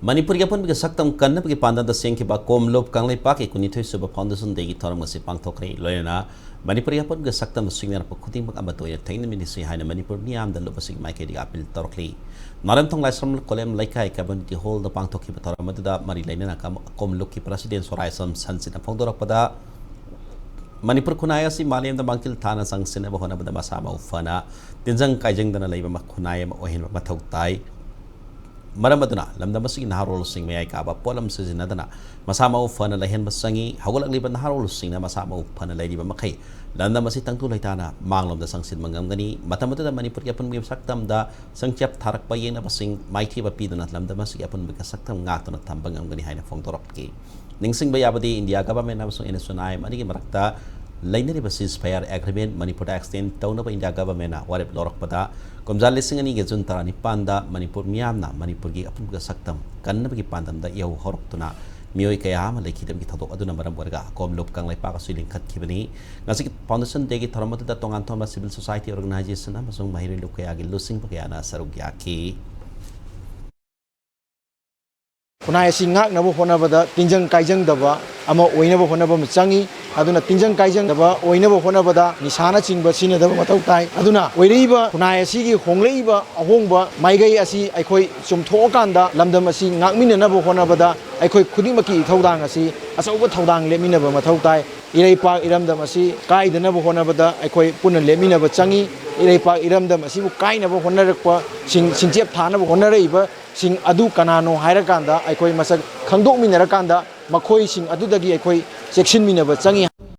मणिपुर की अपन सक्तम कन्न की पांदा सेंखिबा कोमलोप कांगले पाके कुनिथोय सुब फाउंडेशन देगी थरम से पांगथोखरे लोयना मणिपुर की अपन सक्तम सिग्नर खुदिंग अमतोय थैन मिनिसि हाइन मणिपुर नियाम द लोबसिग माइकेडी अपील तोरखली नरम थोंग लाइसम कोलेम लाइकाय कम्युनिटी हॉल द पांगथोखिबा थरम मदुदा मरि लैना कोमलोप की प्रेसिडेंट सोरायसम संसिना फोंदोरपदा मणिपुर खुनाय असि मालेम द मांकिल थाना संगसिन बहोनबद मसामा उफना तिनजंग काइजंगदना लैबा खुनाय ओहिन मथौ ताई मरम अदुना लमदम असि नहारोल सिंग मयाय काबा पोलम सिजिनदना मसामाउ फन लहेन बसंगी हगोलकलिबा नहारोल सिंग मसामाउ फन लैरिबा मखै लमदम असि तंगतु लैताना मांगलोमदा संसिन मंगमगनी मतमतदा मणिपुर की अपन सक्तमदा संचेप थारकपा येना बसिंग माइथीबा पीदुना लमदम असि अपन सक्तम गातुना थंबंगमगनी हाइना फोंदोरपकी निंगसिंगबा याबदी इंडिया गवर्नमेंट अमसुंग एनएसएनआई मनिगी मरक्ता लैनरिबा सीजफायर एग्रीमेंट मणिपुर एक्सटेंड तौनबा इंडिया गवर्नमेंट वारेप लौरकपदा कुमजा लिसिंग अनी जून 19 मणिपुर मियामना मणिपुर की अपुंग सक्तम कन्नबगी पांदमदा यौ हरक्तुना मियोय कया अमा लेखिदबगी थदोक अदुना मरम ओरगा कोमलोप कांगलाइपाक असि लिंखतखिबनी ngasi फाउंडेशन देगी थरमतुदा तोंगान थोंबा सिविल सोसाइटी ऑर्गेनाइजेशन अमसुंग महिला लोक कयागी लुसिंग बगयाना सरुक याखी खुनाय सिंगाक नबो होनबदा तिंजंग काइजंग दबा अमा ओइनबो होनबो मचंगी अदुना तिंजंग काइजंग दबा ओइनबो होनबदा निशाना चिंग सिन दबा मतौ ताई अदुना ओइरीबा खुनाय असिगी होंगलेइबा अहोंगबा माइगई असि अखोय चुमथोकांदा लमदम असि ngakमिननबो होनबदा अखोय खुदिमकी थौदांग असि अचौबा थौदांग लेमिनबा मथौ ताई इरैपाक इरमदम असि काइदनबो होनबदा अखोय पुन लेमिनबा चंगी इरैपाक इरमदम असिबु काइनबो होनरकपा सिंचेप थानबो होनरइबा सिंग अदु कनानो हायरकांदा अखोय मसक खंदोकमिनरकांदा मखोय सिंग अदुदगी अखोय चेक्सिनमिनबा चंगी